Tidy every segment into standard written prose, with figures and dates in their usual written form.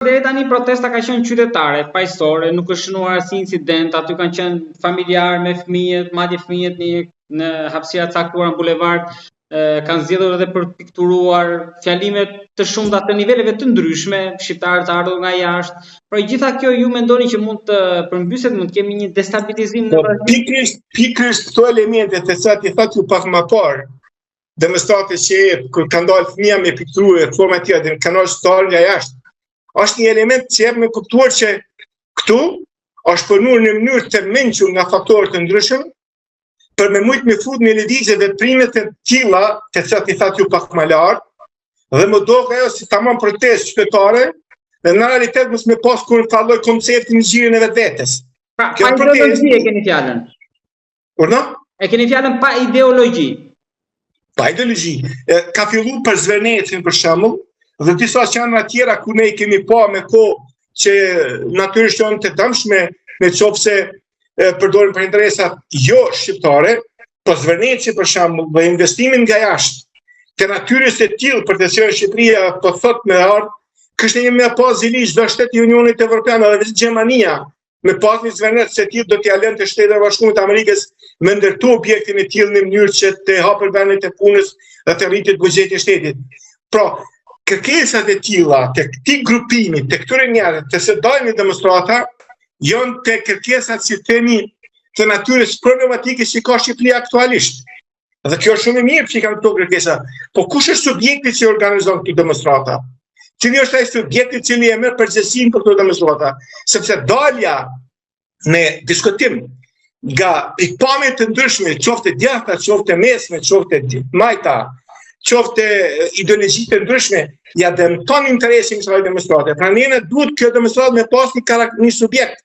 Deri tani protesta ka qenë qytetare, paqësore, nuk është shënuar asnjë incident, aty kanë qenë familjarë me fëmijët, madje fëmijët në hapësira të caktuara në bulevard, kanë zgjedhur edhe për të pikturuar fjalime të shumta të niveleve të ndryshme, shqiptarë të ardhur nga jashtë. Por gjitha kjo ju mendoni që mund të përmbyset, mund të kemi një destabilizim në vazhdim? Pikërisht këto elemente të cilat I thatë ju pak më parë, demonstratët që kur kanë dalë fëmija me pikturu e forma tjetër, kanë ardhur nga jashtë. Është një element që jep me kuptuar që këtu është përnur në mënyrë të mençur nga faktorët të ndryshëm për me mujt me fut në lëvizje veprime të tilla, të cilat I thatë ju pak më lart, dhe më duk ajo si tamam protestë qytetare, dhe në realitet mos me pas kur falloj konceptin e zgjirjen e vetvetes. Pa ideologji e keni fjalën. Urdhë? E keni fjalën pa ideologji. Pa ideologji. Ka filluar për Zvernecin për shembull, dhe disa qendra tjera ku ne I kemi pa me kohë që natyrisht janë të dëmshme në qoftë se përdoren për interesat jo shqiptare, po Zverneci për shembull, dhe investimin nga jashtë të natyrës së tillë për të cilën Shqipëria po thot me ardh, kështë një me pas zilish do shtetë I Unionit Evropian edhe vetë Gjermania, me pas një Zvernec se tillë do t'ia lënë të Shtetet e Bashkuara të Amerikës me ndërtu objektin e tillë në mënyrë që të hapë vendet e punës dhe të rritet buxheti I shtetit. Pra, kërkesat e tilla të këtij grupimi, të këtyre njerëzve të së dalin në demonstrata, janë të kërkesat si themi të natyrës problematike që ka Shqipëria aktualisht. Dhe kjo është shumë e mirë që kanë këto kërkesa. Po kush është subjekti që organizon këto demonstrata? Cili është ai subjekti cili e merr përgjegjësinë për këto demonstrata? Sepse dalja në diskutim nga pikpamje të ndryshme, qoftë djathta, qoftë mesme, qoftë majta, qoftë ideologji të ndryshme, ja dëmton interesin kësaj demonstrate. Pra ne duhet kjo demonstratë me pas një subjekt,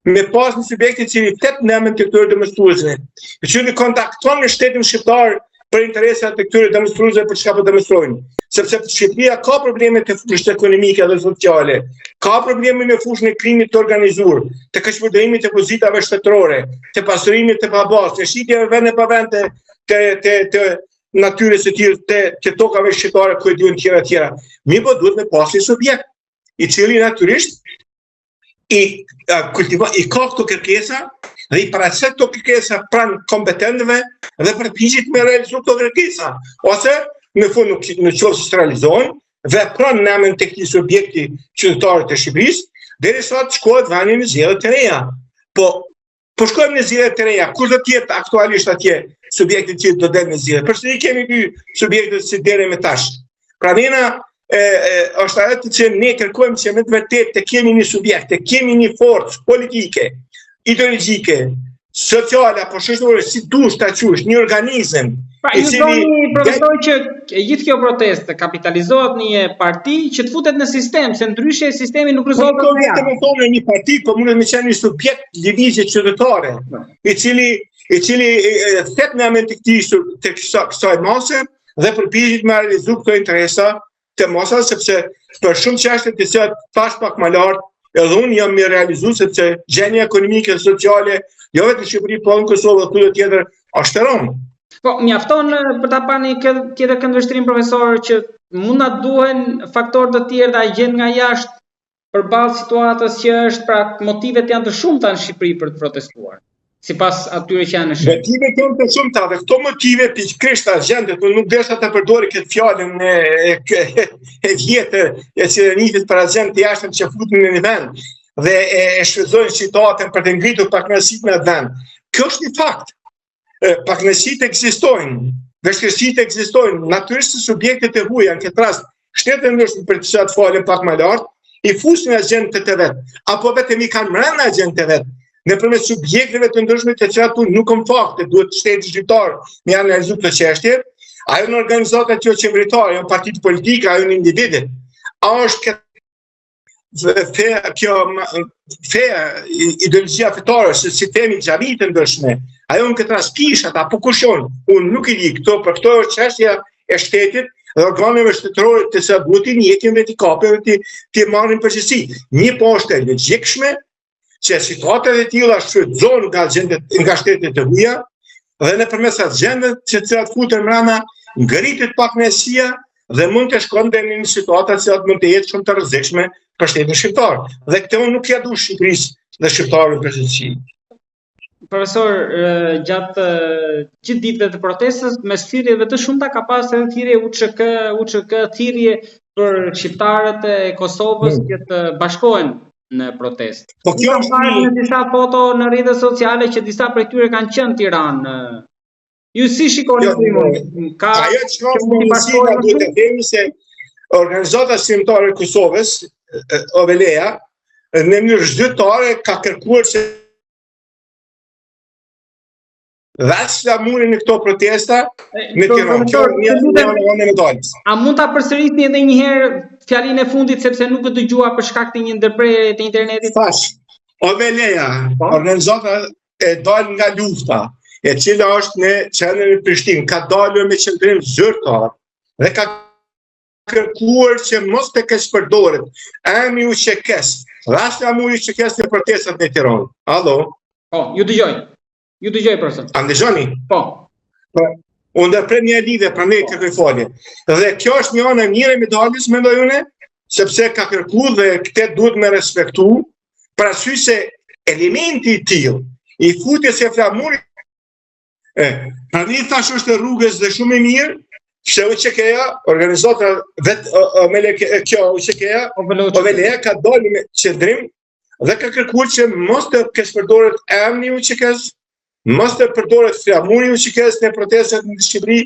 me pas një subjekt I cili flet në emër të këtyre demonstruesve, I cili kontakton në shtetin shqiptar për interesat të këtyre demonstruesve për çka po demonstrojnë. Sepse Shqipëria ka probleme të fushës ekonomike dhe sociale, ka probleme në fushën e krimit të organizuar, të keqpërdorimit të pozitave shtetërore, të pasurimit të pabasë, të shitjeve vende pa vende të natyrës së tillë të tokave shqiptare ku e diun tjera. Mi po duhet me pas një subjekt I cili natyrisht I ka këto kërkesa dhe I paraqet këto kërkesa pranë kompetentëve dhe përpiqet me realizuar këto kërkesa. Ose në fund në qoftë se realizohen, vepron në emër të këtij subjekti qytetar të Shqipërisë, derisa të shkohet vani në zgjedhje të reja. Po shkojmë në zgjedhje të reja, kush do të jetë aktualisht atje subjekti që do të në zgjedhje? Përsëri kemi dy subjekte si deri më tash. Pra nena është ajo që ne kërkojmë që me të vërtetë të kemi një subjekt, të kemi një forcë politike, ideologjike, sociale apo shoqërore, si dush ta quash, një organizëm. Pra, ju doni profesor që gjithë kjo protestë kapitalizohet në një parti që të futet në sistem, se ndryshe sistemi nuk rrezohet. Po vetëm të thonë një parti, po mundet të qenë një subjekt lëvizje qytetare, I cili thet në emër të kësaj mase dhe përpiqet me realizuar këto interesa të masa, sepse për shumë çështje të cilat thash pak më lart, edhe unë jam me realizuar sepse gjendja ekonomike dhe sociale, jo vetëm në Shqipëri, po në Kosovë dhe kudo tjetër, është e rëndë. Po, mjafton për ta parë një tjetër këndvështrim, profesor, që mund na duhen faktorë të tjerë dhe agent nga jashtë përballë situatës që është, pra motivet janë të shumta në Shqipëri për të protestuar. Sipas atyre që janë në shqip. Motivet janë të shumta dhe këto motive pikërisht agentët, nuk desha të përdori këtë fjalën e vjetër e cilënitit për agent të jashtëm që futen në një vend dhe e shfrytëzojnë situatën për të ngritur pakënaqësitë në atë vend. Kjo është një fakt. Pakënaqësitë ekzistojnë, vështirësitë ekzistojnë, natyrisht subjektet e huaja, në këtë rast shtetet e ndryshme për të cilat falen pak më lart, I fusin agentët e vet, apo vetëm I kanë brenda agentët e vet. Nëpërmjet subjekteve të ndryshme të cilat nuk kanë fakte, duhet shteti shqiptar me analizuar këtë çështje, ajo në organizata që qeveritare, janë partitë politike, ajo në individë. A është ideologjia fetare, si themi xhamit të ndryshme, ajo në këtë rast pishat apo kushon, unë nuk I di këto, për këto është çështja e shtetit dhe organeve shtetërore të cilat duhet I njëjtin dhe t'i kapin dhe t'i marrin përgjegjësi. Një poshtë e logjikshme që situatat e tilla shfrytëzohen nga shtetet e huaja dhe nëpërmes agentëve që cilat futen brenda ngritet pakënaqësia dhe mund të shkojnë në një situatë që mund të jetë shumë të rrezikshme për shtetin shqiptar. Dhe këtë unë nuk ja du Shqipërisë dhe shqiptarëve përgjithësi. Profesor, gjatë gjithë ditëve të protestës, mes thirrjeve të shumta ka pas edhe thirrje UÇK, thirrje për shqiptarët e Kosovës që të bashkohen në protestë. Po kjo është në disa foto në rrjetet sociale që disa prej tyre kanë qenë në Tiranë. Ju si shikoni klimën? Ajo që ka mundësia duhet të themi se organizata shqiptare e Kosovës, OVL-ja, në mënyrë zyrtare ka kërkuar se dhe flamurin në këto protesta në Tiranë. Kjo një medalës. A mund ta përsërisni edhe një herë fjalinë e fundit sepse nuk e dëgjua për shkak të një ndërprerje të internetit? Thash, OVL-ja, organizata e dalë nga lufta, e cila është në qendrën e Prishtinë, ka dalur me qendrim zyrtar dhe ka kërkuar që mos të kesh përdoret emri UÇK-s, dhe flamuri UÇK-s në protestat në Tiranë. Allo? Po, ju dëgjoj. Ju dëgjoj, profesor. A ndëgjoni? Po. Unë ndërprer një lidhje, prandaj kërkoj falje. Dhe kjo është një anë e mirë e medaljes, mendoj unë, sepse ka kërkuar dhe këtë duhet me respektu, për arsye se elementi i tillë, i futjes së flamurit, prandaj thash është rrugës dhe shumë e mirë, që UÇK-ja, organizata UÇK-ja, OVL-ja ka dalë me qendrim dhe ka kërkuar që mos të kesh përdoret emri UÇK-s, mos të përdoret flamuri UÇK-s në protestat në Shqipëri,